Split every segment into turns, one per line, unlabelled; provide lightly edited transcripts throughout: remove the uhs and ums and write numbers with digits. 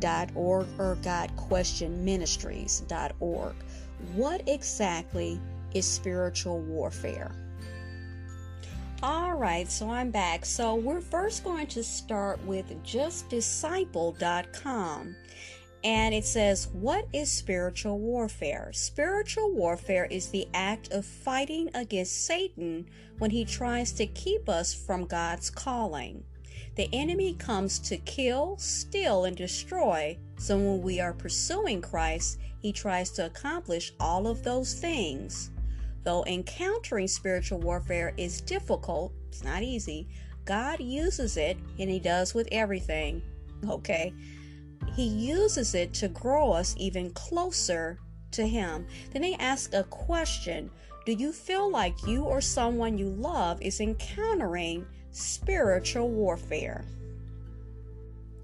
godquestionministries.org or godquestionministries.org. What exactly is spiritual warfare? All right, so I'm back. So we're first going to start with justdisciple.com. And it says, what is spiritual warfare? Spiritual warfare is the act of fighting against Satan when he tries to keep us from God's calling. The enemy comes to kill, steal, and destroy. So when we are pursuing Christ, he tries to accomplish all of those things. Though encountering spiritual warfare is difficult, it's not easy, God uses it, and he does with everything. Okay? He uses it to grow us even closer to him. Then they ask a question. Do you feel like you or someone you love is encountering spiritual warfare?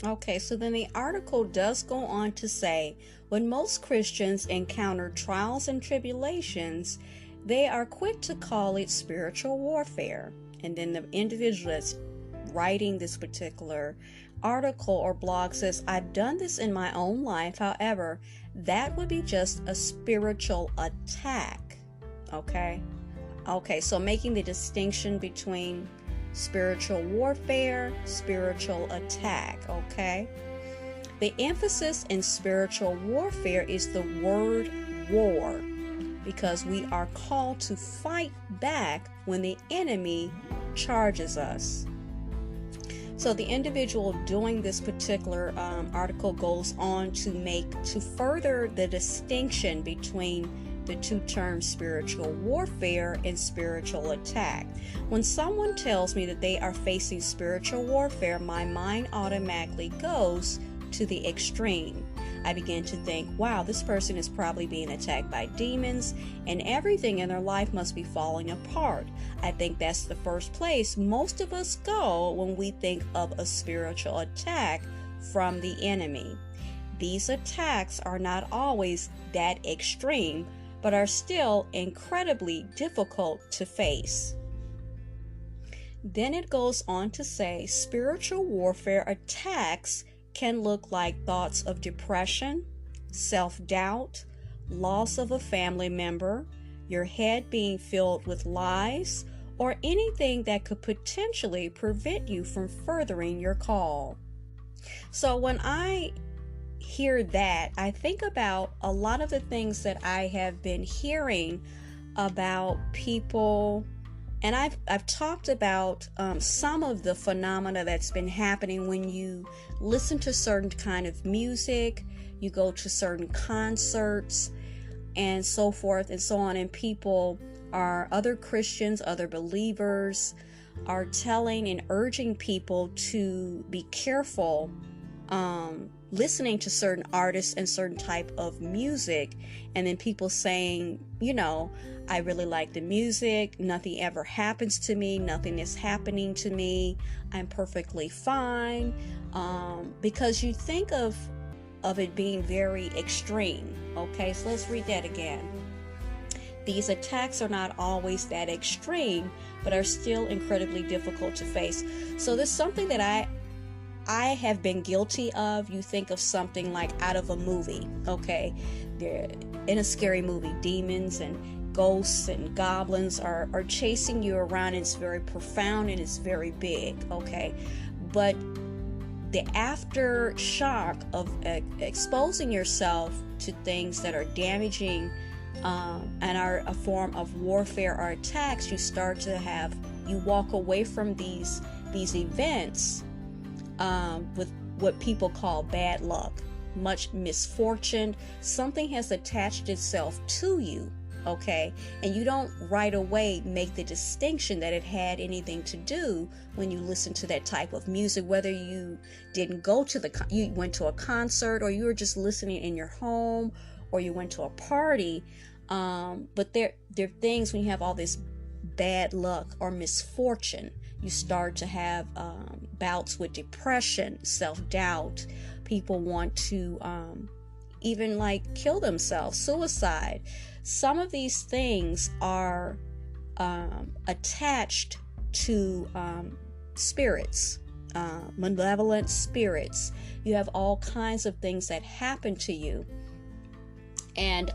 Okay, so then the article does go on to say, when most Christians encounter trials and tribulations, they are quick to call it spiritual warfare. And then the individual that's writing this particular article or blog says, I've done this in my own life. However, that would be just a spiritual attack. Okay, so making the distinction between spiritual warfare, spiritual attack. Okay, the emphasis in spiritual warfare is the word war, because we are called to fight back when the enemy charges us. So the individual doing this particular article goes on to further the distinction between the two terms spiritual warfare and spiritual attack. When someone tells me that they are facing spiritual warfare, my mind automatically goes to the extreme. I begin to think, wow, this person is probably being attacked by demons and everything in their life must be falling apart. I think that's the first place most of us go when we think of a spiritual attack from the enemy. These attacks are not always that extreme, but are still incredibly difficult to face. Then it goes on to say, spiritual warfare attacks can look like thoughts of depression, self-doubt, loss of a family member, your head being filled with lies, or anything that could potentially prevent you from furthering your call. So when I hear that, I think about a lot of the things that I have been hearing about people. And I've talked about some of the phenomena that's been happening when you listen to certain kind of music, you go to certain concerts, and so forth and so on. And people other Christians, other believers are telling and urging people to be careful listening to certain artists and certain type of music. And then people saying, I really like the music. Nothing ever happens to me. Nothing is happening to me. I'm perfectly fine. Because you think of it being very extreme. Okay, so let's read that again. These attacks are not always that extreme, but are still incredibly difficult to face. So there's something that I have been guilty of. You think of something like out of a movie. Okay, they're in a scary movie, demons and ghosts and goblins are chasing you around. It's very profound and it's very big. Okay, but the aftershock of exposing yourself to things that are damaging and are a form of warfare or attacks, you walk away from these events with what people call bad luck, much misfortune. Something has attached itself to you. Okay, and you don't right away make the distinction that it had anything to do when you listen to that type of music, whether you didn't go to you went to a concert, or you were just listening in your home, or you went to a party. But there are things when you have all this bad luck or misfortune, you start to have bouts with depression, self-doubt. People want to even kill themselves, suicide. Some of these things are attached to spirits, malevolent spirits. You have all kinds of things that happen to you. And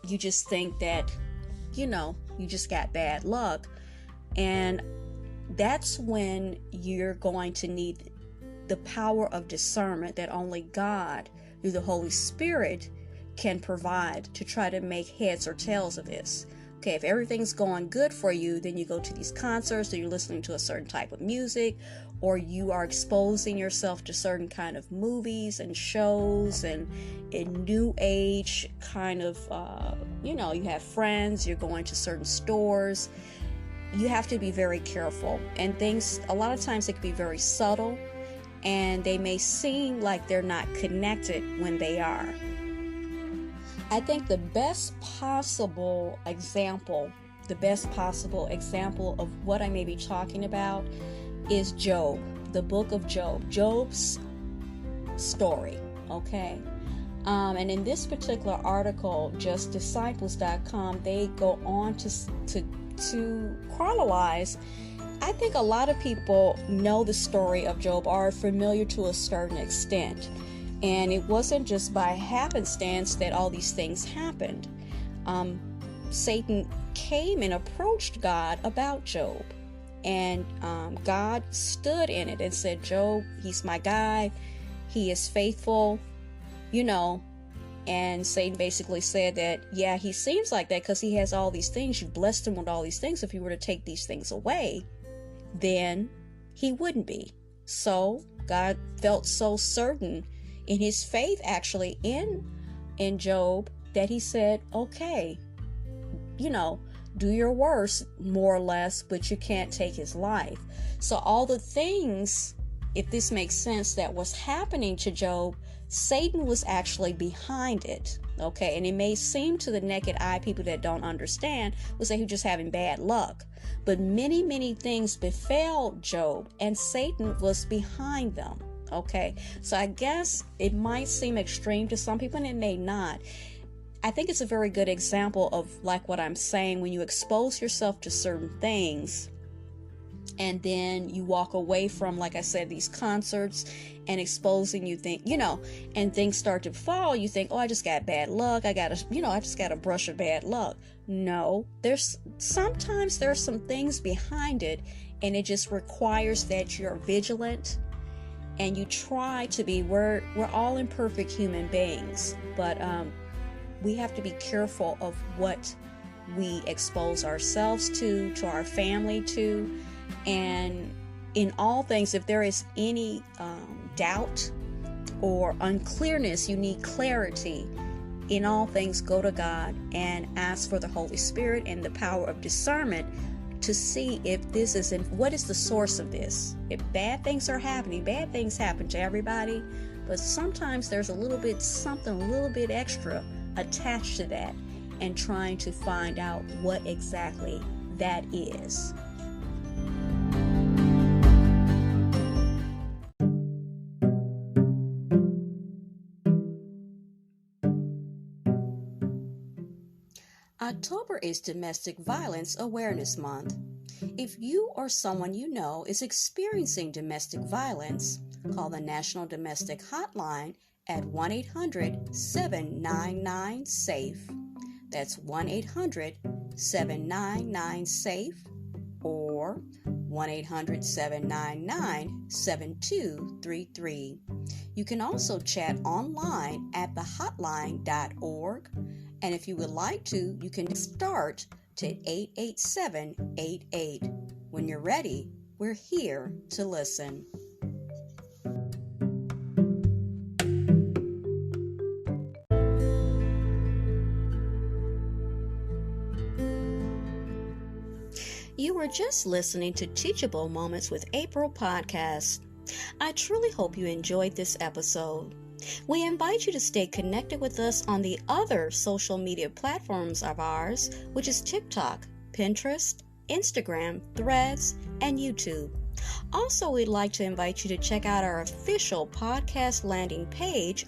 you just think that, you just got bad luck. And that's when you're going to need the power of discernment that only God, through the Holy Spirit, can provide to try to make heads or tails of this. Okay, if everything's going good for you, then you go to these concerts, or you're listening to a certain type of music, or you are exposing yourself to certain kind of movies and shows and in new age kind of, you have friends, you're going to certain stores. You have to be very careful. And things, a lot of times, they can be very subtle, and they may seem like they're not connected when they are. I think the best possible example of what I may be talking about is Job, the book of Job, Job's story, okay? And in this particular article, justdisciples.com, they go on to chronologize. I think a lot of people know the story of Job, are familiar to a certain extent. And it wasn't just by happenstance that all these things happened. Satan came and approached God about Job. And God stood in it and said, Job, he's my guy. He is faithful, And Satan basically said that, yeah, he seems like that because he has all these things. You blessed him with all these things. If you were to take these things away, then he wouldn't be. So God felt so certain in his faith, actually, in Job, that he said, okay, do your worst, more or less, but you can't take his life. So all the things, if this makes sense, that was happening to Job, Satan was actually behind it. Okay, and it may seem to the naked eye, people that don't understand will say he was just having bad luck. But many, many things befell Job, and Satan was behind them. Okay, so I guess it might seem extreme to some people, and it may not. I think it's a very good example of like what I'm saying, when you expose yourself to certain things and then you walk away from, like I said, these concerts and exposing, you think, and things start to fall, you think, oh, I just got bad luck. I just got a brush of bad luck. No, sometimes there's some things behind it, and it just requires that you're vigilant and you try to be. We're all imperfect human beings, but we have to be careful of what we expose ourselves to our family to, and in all things, if there is any doubt or unclearness, you need clarity. In all things, go to God and ask for the Holy Spirit and the power of discernment to see if this is what is the source of this. If bad things are happening, bad things happen to everybody, but sometimes there's something a little bit extra attached to that, and trying to find out what exactly that is. October is Domestic Violence Awareness Month. If you or someone you know is experiencing domestic violence, call the National Domestic Hotline at 1-800-799-SAFE. That's 1-800-799-SAFE or 1-800-799-7233. You can also chat online at thehotline.org. And if you would like to, you can start to 88788. When you're ready, we're here to listen. You were just listening to Teachable Moments with April podcast. I truly hope you enjoyed this episode. We invite you to stay connected with us on the other social media platforms of ours, which is TikTok, Pinterest, Instagram, Threads, and YouTube. Also, we'd like to invite you to check out our official podcast landing page